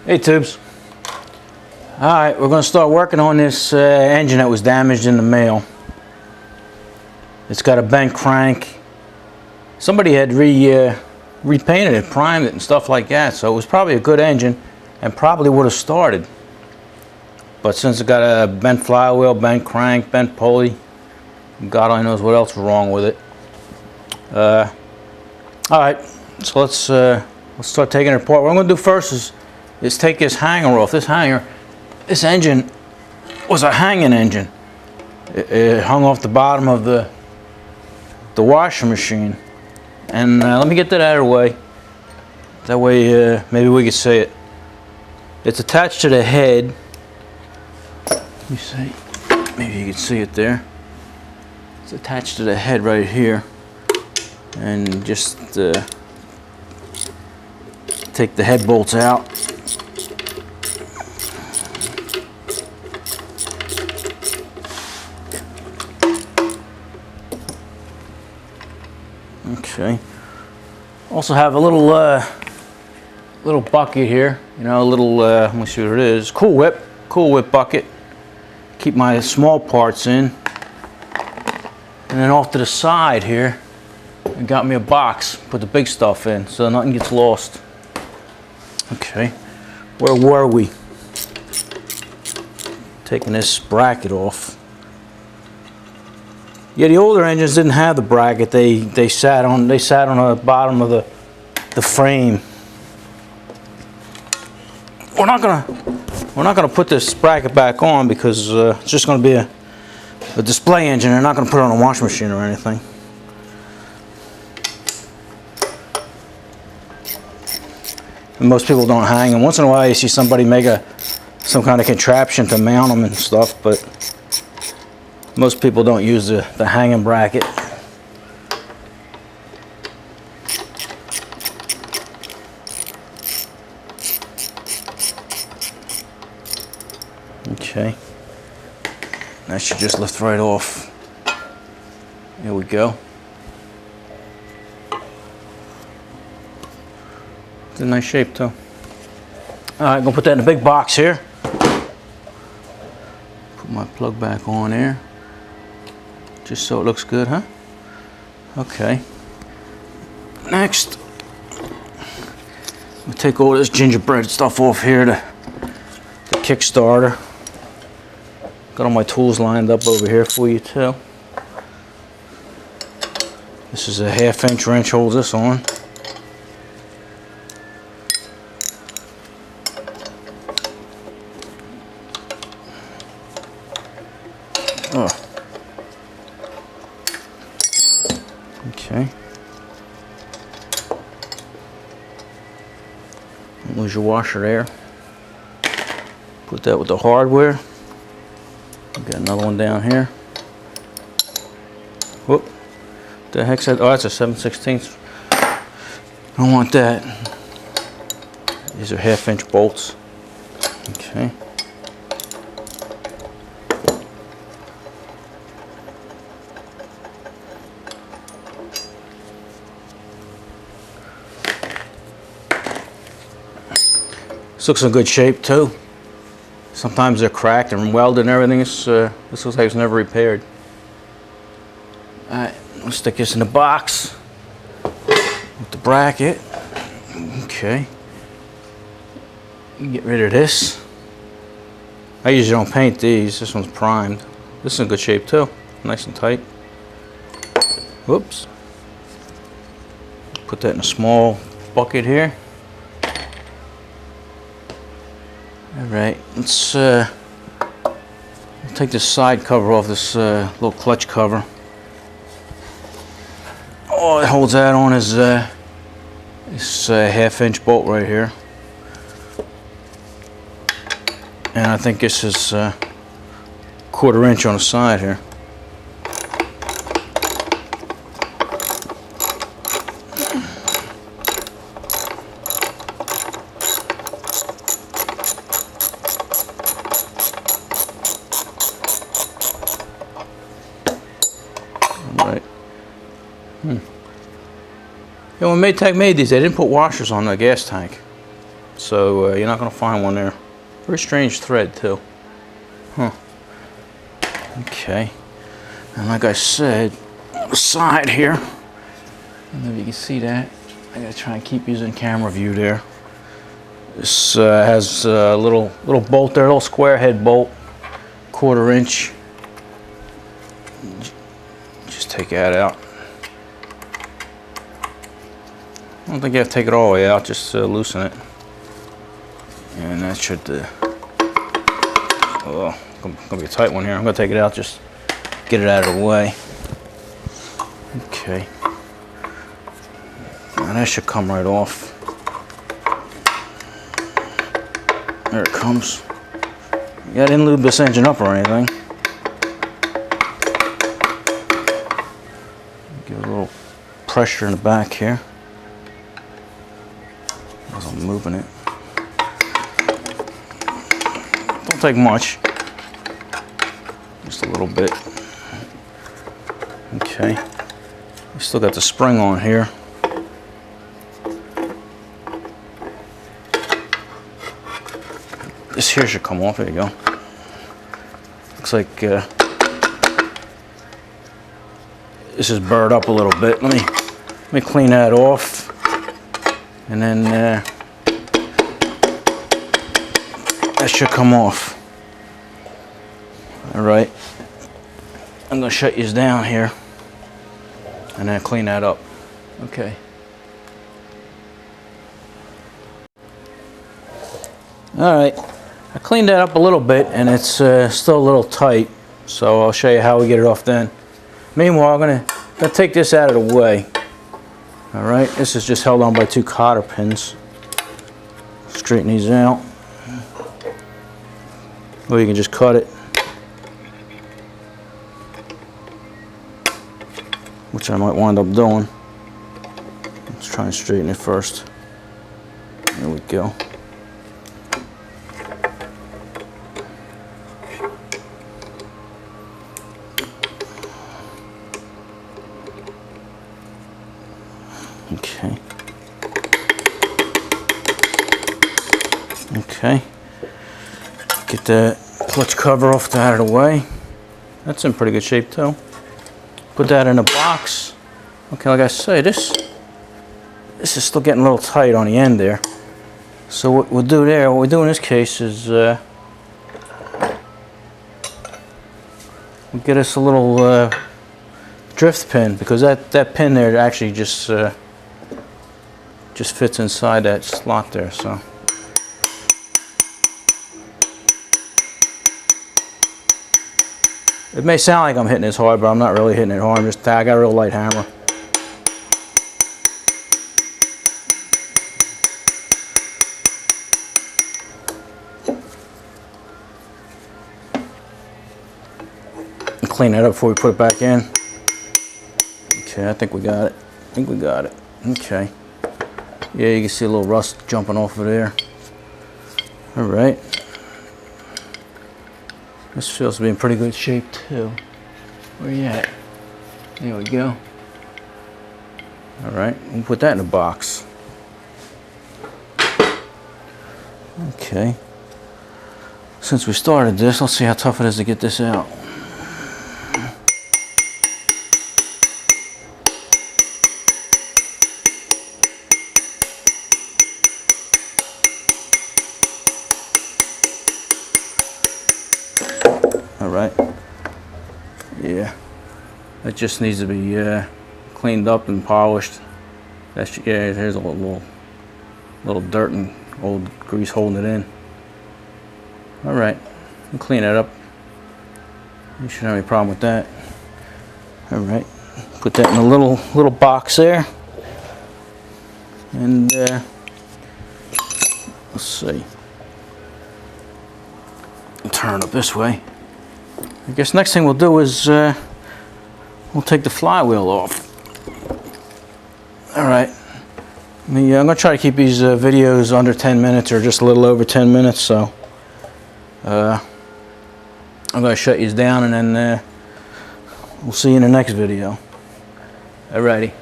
Hey tubes. Alright, we're going to start working on this engine that was damaged in the mail. It's got a bent crank. Somebody had repainted it, primed it and stuff like that, so it was probably a good engine and probably would have started. But since it got a bent flywheel, bent crank, bent pulley, God only knows what else was wrong with it. Alright, so let's start taking it apart. What I'm going to do first is take this hanger off. This engine was a hanging engine. It hung off the bottom of the washing machine. And let me get that out of the way. That way maybe we can see it. It's attached to the head. Let me see. Maybe you can see it there. It's attached to the head right here. And just take the head bolts out. Okay. Also have a little bucket here. You know, a little let me see what it is. Cool Whip bucket. Keep my small parts in. And then off to the side here, I got me a box. Put the big stuff in so nothing gets lost. Okay. Where were we? Taking this bracket off. Yeah, the older engines didn't have the bracket. They sat on the bottom of the frame. We're not gonna put this bracket back on because it's just gonna be a display engine. They're not gonna put it on a washing machine or anything. And most people don't hang them. Once in a while, you see somebody make some kind of contraption to mount them and stuff, but most people don't use the hanging bracket. Okay. That should just lift right off. Here we go. It's in nice shape too. Alright, I'm gonna put that in a big box here. Put my plug back on there. Just so it looks good, huh? Okay. Next, we'll take all this gingerbread stuff off here, the Kickstarter. Got all my tools lined up over here for you too. This is a 1/2" wrench, holds this on. Oh. Okay. Don't lose your washer there. Put that with the hardware. Got another one down here. Whoop. The heck's that? Oh, that's a 7/16. Don't want that. These are 1/2" bolts. Okay. This looks in good shape too. Sometimes they're cracked and welded and everything. This looks like it's never repaired. Alright, let's stick this in the box with the bracket. Okay. Get rid of this. I usually don't paint these. This one's primed. This is in good shape too. Nice and tight. Whoops. Put that in a small bucket here. Alright, let's take this side cover off, this little clutch cover. All it holds that on is this 1/2" bolt right here. And I think this is 1/4" on the side here. Right. Yeah, when Maytag made these, they didn't put washers on the gas tank. So you're not gonna find one there. Very strange thread too. Huh. Okay. And like I said, on the side here, I don't know if you can see that. I gotta try and keep using camera view there. This has a little bolt there, a little square head bolt, 1/4 inch. Just take that out. I don't think you have to take it all the way out, just loosen it. And that should, oh, gonna be a tight one here. I'm gonna take it out, just get it out of the way. Okay. Now that should come right off. There it comes. Yeah, I didn't lube this engine up or anything. Give it a little pressure in the back here as I'm moving it. Don't take much, just a little bit. Okay, we still got the spring on here. This here should come off. There you go. Looks like this is burred up a little bit. Let me clean that off, and then that should come off. All right, I'm gonna shut these down here and then clean that up. Okay. All right, I cleaned that up a little bit, and it's still a little tight, so I'll show you how we get it off then. Meanwhile, I'm gonna take this out of the way. All right, this is just held on by 2 cotter pins. Straighten these out. Or you can just cut it, which I might wind up doing. Let's try and straighten it first. There we go. Okay. Okay. Get the clutch cover off out of the way. That's in pretty good shape too. Put that in a box. Okay, like I say, this is still getting a little tight on the end there. So what we'll do there, what we do in this case is we'll get us a little drift pin, because that pin there actually just fits inside that slot there. So it may sound like I'm hitting this hard, but I'm not really hitting it hard. I got a real light hammer. And clean that up before we put it back in. Okay, I think we got it. Okay. Yeah, you can see a little rust jumping off of there. All right. This feels to be in pretty good shape too. Where you at? There we go. All right, we'll put that in a box. Okay. Since we started this, let's see how tough it is to get this out. All right. Yeah, that just needs to be cleaned up and polished. That's, yeah, there's a little dirt and old grease holding it in. All right, we'll clean it up. You shouldn't have any problem with that. All right, put that in a little box there, and let's see. Turn it up this way. I guess next thing we'll do is we'll take the flywheel off. All right. I'm going to try to keep these videos under 10 minutes or just a little over 10 minutes. So I'm going to shut these down, and then we'll see you in the next video. Alrighty.